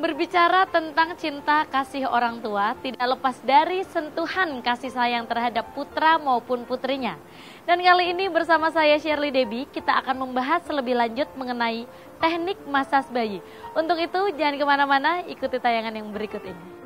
Berbicara tentang cinta kasih orang tua, tidak lepas dari sentuhan kasih sayang terhadap putra maupun putrinya. Dan kali ini bersama saya Shirley Debbie, kita akan membahas lebih lanjut mengenai teknik masas bayi. Untuk itu jangan kemana-mana, ikuti tayangan yang berikut ini.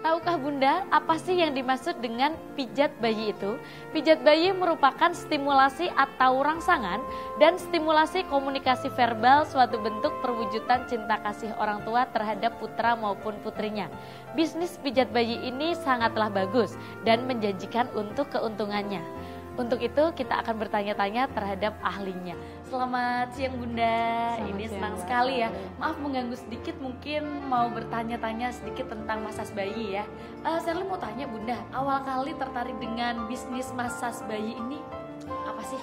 Tahukah Bunda, apa sih yang dimaksud dengan pijat bayi itu? Pijat bayi merupakan stimulasi atau rangsangan dan stimulasi komunikasi verbal, suatu bentuk perwujudan cinta kasih orang tua terhadap putra maupun putrinya. Bisnis pijat bayi ini sangatlah bagus dan menjanjikan untuk keuntungannya. Untuk itu kita akan bertanya-tanya terhadap ahlinya. Selamat siang Bunda, ini senang sekali ya. Maaf mengganggu sedikit, mungkin mau bertanya-tanya sedikit tentang masas bayi ya. Shirley mau tanya Bunda, awal kali tertarik dengan bisnis masas bayi ini apa sih?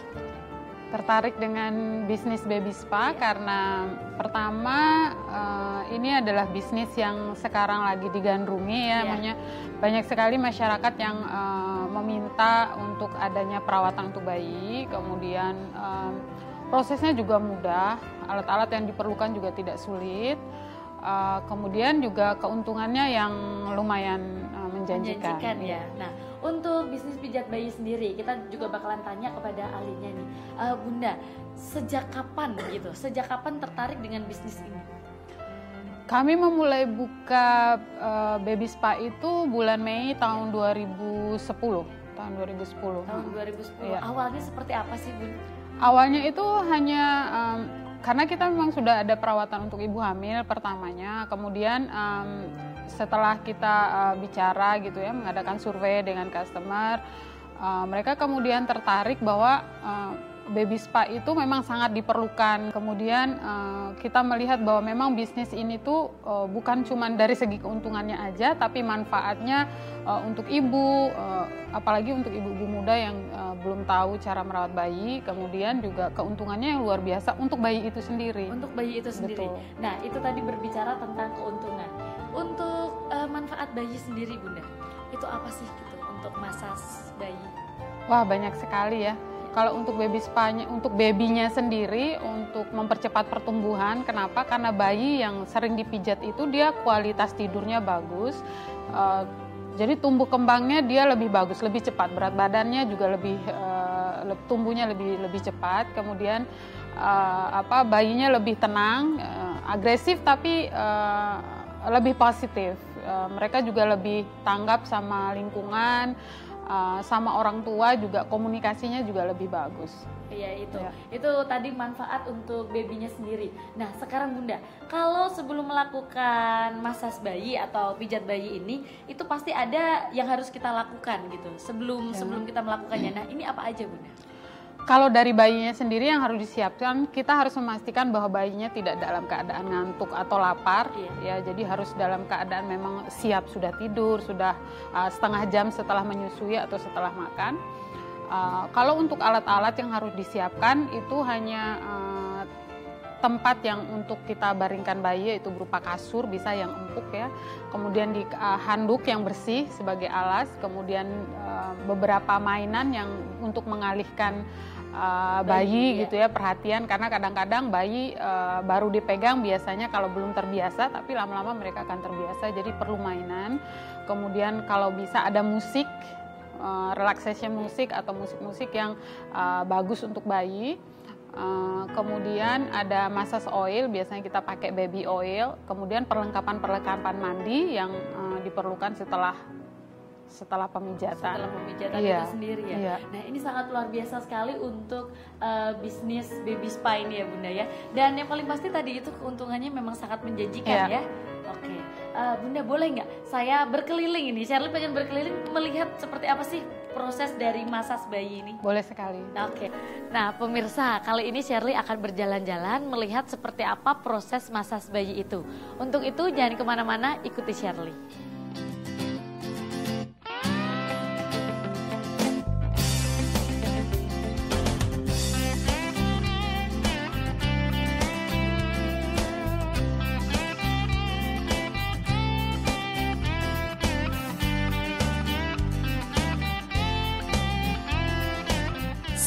Tertarik dengan bisnis baby spa karena pertama ini adalah bisnis yang sekarang lagi digandrungi ya, maksudnya banyak sekali masyarakat yang meminta untuk adanya perawatan untuk bayi, kemudian prosesnya juga mudah, alat-alat yang diperlukan juga tidak sulit, kemudian juga keuntungannya yang lumayan menjanjikan ya. Nah, untuk bisnis pijat bayi sendiri, kita juga bakalan tanya kepada ahlinya nih, Bunda, sejak kapan gitu? Sejak kapan tertarik dengan bisnis ini? Kami memulai buka baby spa itu bulan Mei tahun 2010. Tahun 2010. Tahun 2010. Ya. Awalnya seperti apa sih, Bun? Awalnya itu hanya karena kita memang sudah ada perawatan untuk ibu hamil pertamanya, kemudian setelah kita bicara gitu ya, mengadakan survei dengan customer, mereka kemudian tertarik bahwa baby spa itu memang sangat diperlukan. Kemudian kita melihat bahwa memang bisnis ini tuh bukan cuma dari segi keuntungannya aja, tapi manfaatnya untuk ibu, apalagi untuk ibu-ibu muda yang belum tahu cara merawat bayi. Kemudian juga keuntungannya yang luar biasa untuk bayi itu sendiri. Untuk bayi itu sendiri. Betul. Nah, itu tadi berbicara tentang keuntungan. Untuk manfaat bayi sendiri, Bunda, itu apa sih gitu untuk masas bayi? Wah, banyak sekali ya. Kalau untuk baby spa-nya, untuk babynya sendiri, untuk mempercepat pertumbuhan, kenapa? Karena bayi yang sering dipijat itu dia kualitas tidurnya bagus, jadi tumbuh kembangnya dia lebih bagus, lebih cepat, berat badannya juga lebih tumbuhnya lebih cepat, kemudian bayinya lebih tenang, agresif tapi lebih positif, mereka juga lebih tanggap sama lingkungan. Sama orang tua juga komunikasinya juga lebih bagus. Iya itu. Ya. Itu tadi manfaat untuk babynya sendiri. Nah sekarang Bunda, kalau sebelum melakukan masas bayi atau pijat bayi ini, itu pasti ada yang harus kita lakukan gitu. Sebelum kita melakukannya. Nah ini apa aja Bunda? Kalau dari bayinya sendiri yang harus disiapkan, kita harus memastikan bahwa bayinya tidak dalam keadaan ngantuk atau lapar, ya. Jadi harus dalam keadaan memang siap sudah tidur, sudah setengah jam setelah menyusui atau setelah makan. Kalau untuk alat-alat yang harus disiapkan itu hanya tempat yang untuk kita baringkan bayi, yaitu berupa kasur, bisa yang empuk ya. Kemudian di handuk yang bersih sebagai alas, kemudian beberapa mainan yang untuk mengalihkan bayi gitu ya, perhatian, karena kadang-kadang bayi baru dipegang biasanya kalau belum terbiasa, tapi lama-lama mereka akan terbiasa, jadi perlu mainan. Kemudian kalau bisa ada musik, relaxation musik atau musik-musik yang bagus untuk bayi. Kemudian ada massage oil, biasanya kita pakai baby oil. Kemudian perlengkapan mandi yang diperlukan setelah setelah pemijatan. Setelah pemijatan Iya. itu sendiri ya. Iya. Nah ini sangat luar biasa sekali untuk bisnis baby spa ini ya Bunda ya. Dan yang paling pasti tadi itu keuntungannya memang sangat menjanjikan Iya. ya. Oke, Bunda boleh nggak saya berkeliling ini? Shirley pengen berkeliling melihat seperti apa sih proses dari masas bayi ini. Boleh sekali. Oke, nah pemirsa kali ini Shirley akan berjalan-jalan melihat seperti apa proses masas bayi itu. Untuk itu jangan kemana-mana, ikuti Shirley.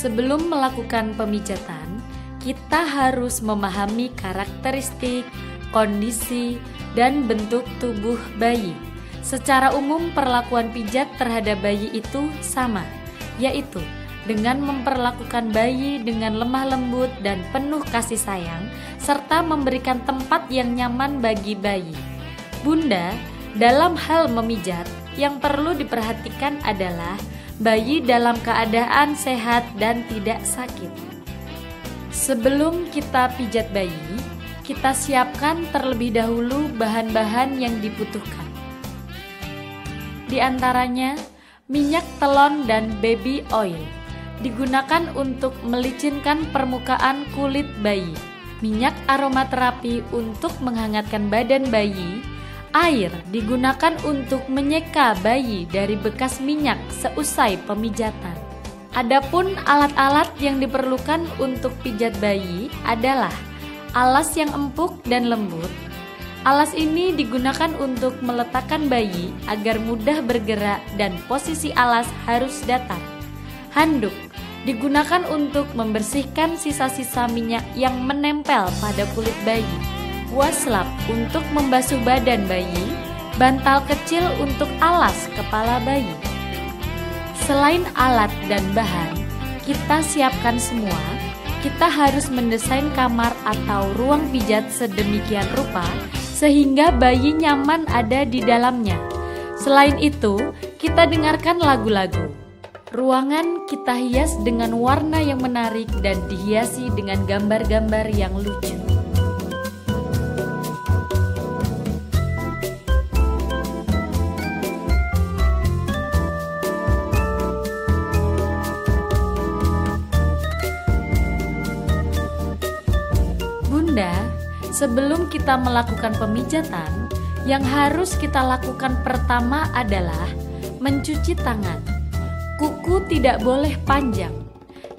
Sebelum melakukan pemijatan, kita harus memahami karakteristik, kondisi, dan bentuk tubuh bayi. Secara umum, perlakuan pijat terhadap bayi itu sama, yaitu dengan memperlakukan bayi dengan lemah lembut dan penuh kasih sayang, serta memberikan tempat yang nyaman bagi bayi. Bunda, dalam hal memijat, yang perlu diperhatikan adalah bayi dalam keadaan sehat dan tidak sakit. Sebelum kita pijat bayi, kita siapkan terlebih dahulu bahan-bahan yang dibutuhkan. Di antaranya, minyak telon dan baby oil digunakan untuk melicinkan permukaan kulit bayi, minyak aromaterapi untuk menghangatkan badan bayi. Air digunakan untuk menyeka bayi dari bekas minyak seusai pemijatan. Adapun alat-alat yang diperlukan untuk pijat bayi adalah alas yang empuk dan lembut. Alas ini digunakan untuk meletakkan bayi agar mudah bergerak dan posisi alas harus datar. Handuk digunakan untuk membersihkan sisa-sisa minyak yang menempel pada kulit bayi. Waslap untuk membasuh badan bayi, bantal kecil untuk alas kepala bayi. Selain alat dan bahan, kita siapkan semua. Kita harus mendesain kamar atau ruang pijat sedemikian rupa sehingga bayi nyaman ada di dalamnya. Selain itu, kita dengarkan lagu-lagu. Ruangan kita hias dengan warna yang menarik dan dihiasi dengan gambar-gambar yang lucu. Sebelum kita melakukan pemijatan, yang harus kita lakukan pertama adalah mencuci tangan. Kuku tidak boleh panjang,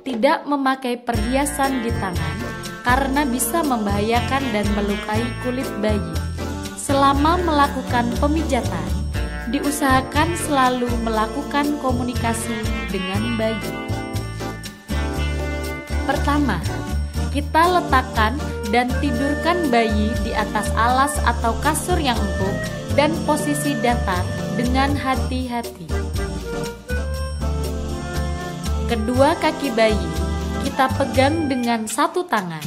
tidak memakai perhiasan di tangan karena bisa membahayakan dan melukai kulit bayi. Selama melakukan pemijatan, diusahakan selalu melakukan komunikasi dengan bayi. Pertama, kita letakkan dan tidurkan bayi di atas alas atau kasur yang empuk dan posisi datar dengan hati-hati. Kedua kaki bayi kita pegang dengan satu tangan.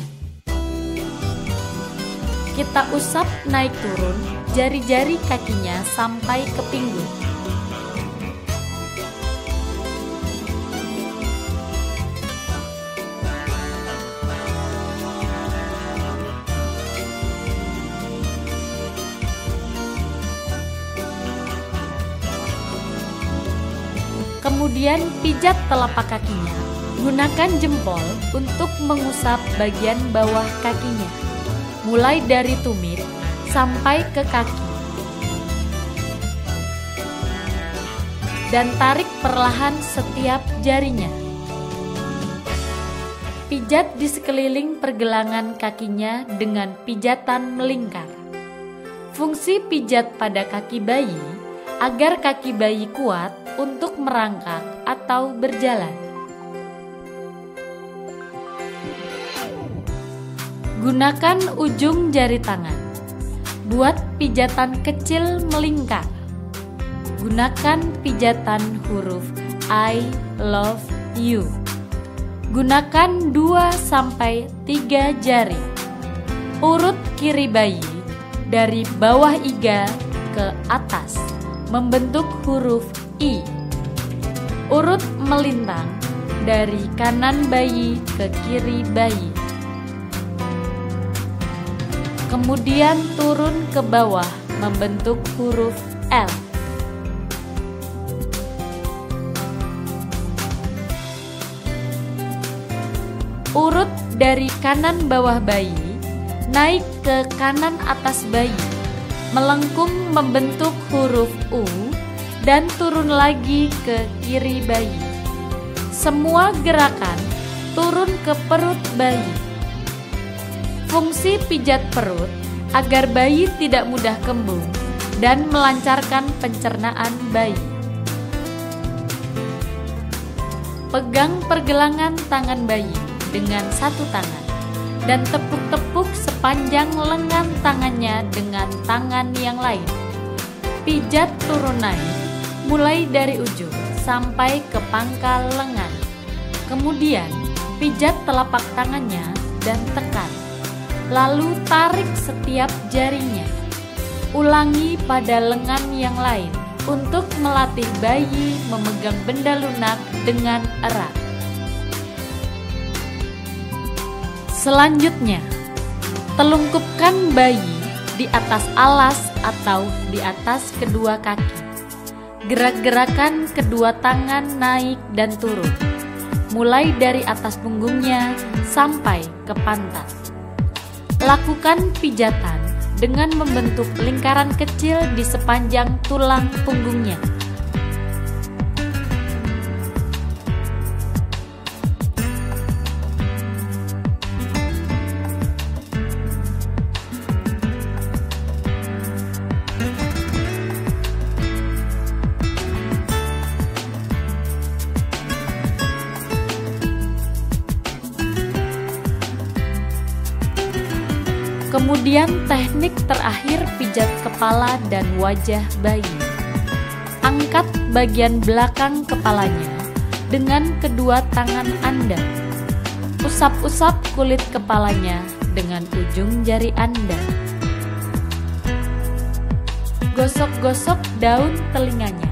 Kita usap naik turun jari-jari kakinya sampai ke pinggul. Kemudian pijat telapak kakinya, gunakan jempol untuk mengusap bagian bawah kakinya, mulai dari tumit sampai ke kaki. Dan tarik perlahan setiap jarinya. Pijat di sekeliling pergelangan kakinya dengan pijatan melingkar. Fungsi pijat pada kaki bayi agar kaki bayi kuat untuk merangkak atau berjalan. Gunakan ujung jari tangan. Buat pijatan kecil melingkar. Gunakan pijatan huruf I love you. Gunakan 2-3 jari. Urut kiri bayi dari bawah iga ke atas membentuk huruf I. Urut melintang dari kanan bayi ke kiri bayi. Kemudian turun ke bawah membentuk huruf L. Urut dari kanan bawah bayi, naik ke kanan atas bayi, melengkung membentuk huruf U, dan turun lagi ke kiri bayi. Semua gerakan turun ke perut bayi. Fungsi pijat perut agar bayi tidak mudah kembung dan melancarkan pencernaan bayi. Pegang pergelangan tangan bayi dengan satu tangan dan tepuk-tepuk sepanjang lengan tangannya dengan tangan yang lain. Pijat turun naik mulai dari ujung sampai ke pangkal lengan. Kemudian pijat telapak tangannya dan tekan. Lalu tarik setiap jarinya. Ulangi pada lengan yang lain untuk melatih bayi memegang benda lunak dengan erat. Selanjutnya, telungkupkan bayi di atas alas atau di atas kedua kaki. Gerak-gerakan kedua tangan naik dan turun, mulai dari atas punggungnya sampai ke pantat. Lakukan pijatan dengan membentuk lingkaran kecil di sepanjang tulang punggungnya. Kemudian teknik terakhir pijat kepala dan wajah bayi. Angkat bagian belakang kepalanya dengan kedua tangan Anda. Usap-usap kulit kepalanya dengan ujung jari Anda. Gosok-gosok daun telinganya.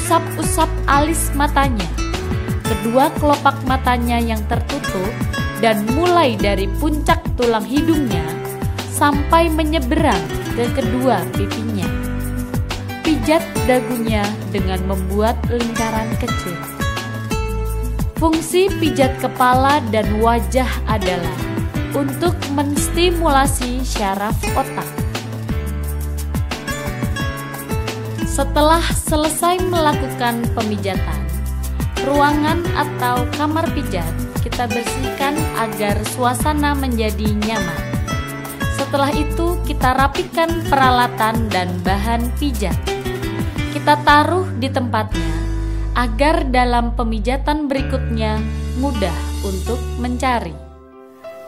Usap-usap alis matanya, kedua kelopak matanya yang tertutup, dan mulai dari puncak tulang hidungnya sampai menyeberang ke kedua pipinya. Pijat dagunya dengan membuat lingkaran kecil. Fungsi pijat kepala dan wajah adalah untuk menstimulasi syaraf otak. Setelah selesai melakukan pemijatan, ruangan atau kamar pijat kita bersihkan agar suasana menjadi nyaman. Setelah itu kita rapikan peralatan dan bahan pijat. Kita taruh di tempatnya agar dalam pemijatan berikutnya mudah untuk mencari.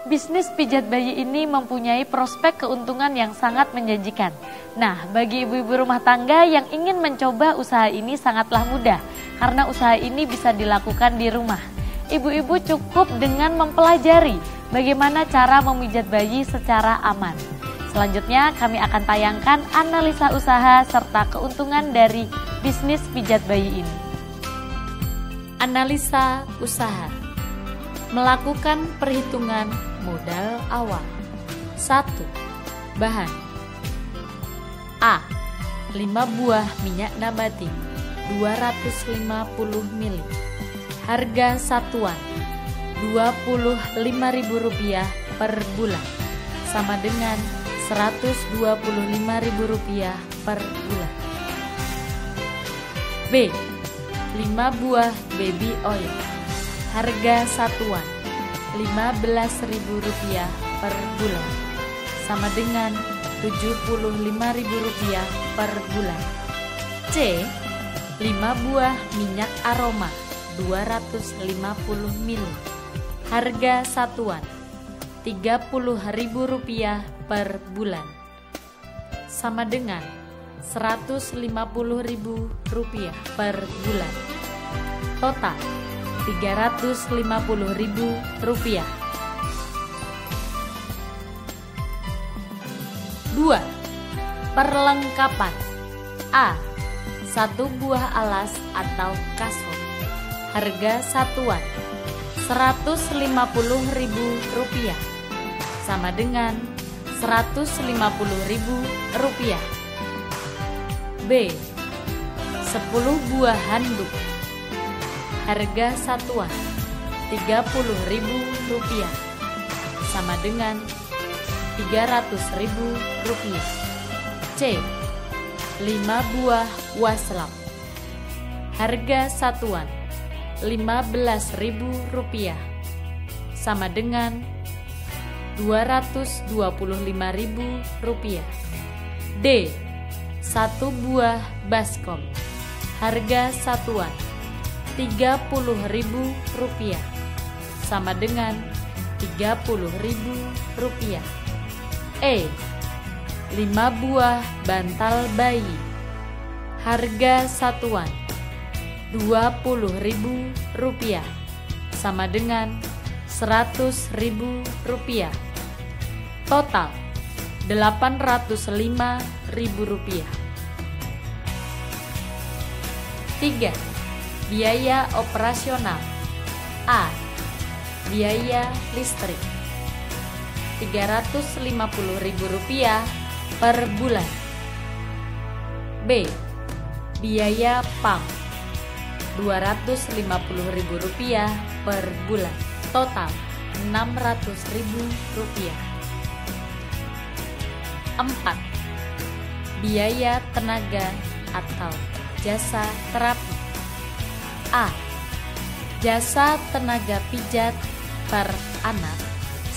Bisnis pijat bayi ini mempunyai prospek keuntungan yang sangat menjanjikan. Nah, bagi ibu-ibu rumah tangga yang ingin mencoba usaha ini sangatlah mudah, karena usaha ini bisa dilakukan di rumah. Ibu-ibu cukup dengan mempelajari bagaimana cara memijat bayi secara aman. Selanjutnya kami akan tayangkan analisa usaha serta keuntungan dari bisnis pijat bayi ini. Analisa usaha. Melakukan perhitungan modal awal. 1. Bahan. A. 5 buah minyak nabati 250 ml. Harga satuan Rp25.000 per bulan, sama dengan Rp125.000 per bulan. B. 5 buah baby oil. Harga satuan Rp15.000 per bulan, sama dengan Rp75.000 per bulan. C. 5 buah minyak aroma 250 ml. Harga satuan Rp30.000 per bulan, sama dengan Rp150.000 per bulan. Total Rp350.000. 2. Perlengkapan. A. 1 buah alas atau kasur. Harga satuan Rp150.000, sama dengan Rp150.000. B. 10 buah handuk. Harga satuan Rp30.000, sama dengan Rp300.000. C. 5 buah waslap. Harga satuan Rp15.000, sama dengan Rp225.000. D. 1 buah baskom. Harga satuan Rp30.000, sama dengan Rp30.000. E. 5 buah bantal bayi. Harga satuan Rp20.000, sama dengan Rp100.000. Total Rp805.000. 3. Biaya operasional. A. Biaya listrik Rp350.000 per bulan. B. Biaya PAM Rp250.000 per bulan. Total Rp600.000. 4. Biaya tenaga atau jasa terapi. A. Jasa tenaga pijat per anak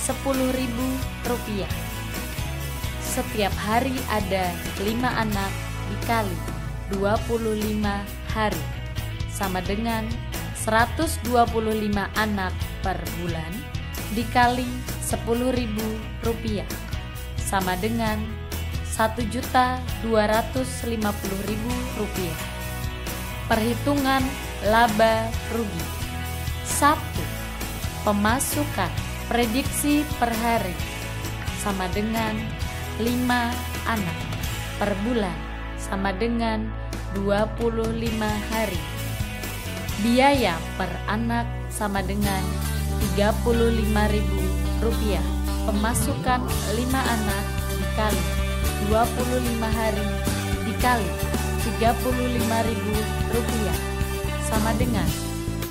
Rp10.000. Setiap hari ada 5 anak dikali 25 hari, sama dengan 125 anak per bulan dikali Rp10.000, sama dengan Rp1.250.000. Perhitungan laba rugi. 1. Pemasukan prediksi per hari, sama dengan 5 anak per bulan, sama dengan 25 hari. Biaya per anak sama dengan Rp35.000. Pemasukan 5 anak dikali 25 hari dikali Rp35.000 sama dengan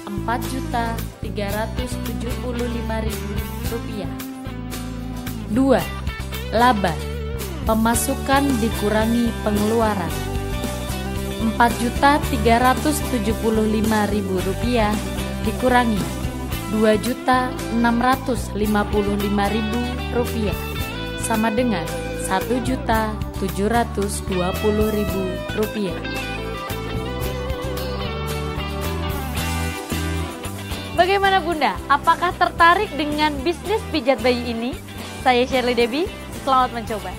Rp4.375.000. 2. Laba. Pemasukan dikurangi pengeluaran. Rp4.375.000 dikurangi Rp2.655.000 sama dengan Rp1.720.000. Bagaimana Bunda? Apakah tertarik dengan bisnis pijat bayi ini? Saya Shirley Debbie, selamat mencoba.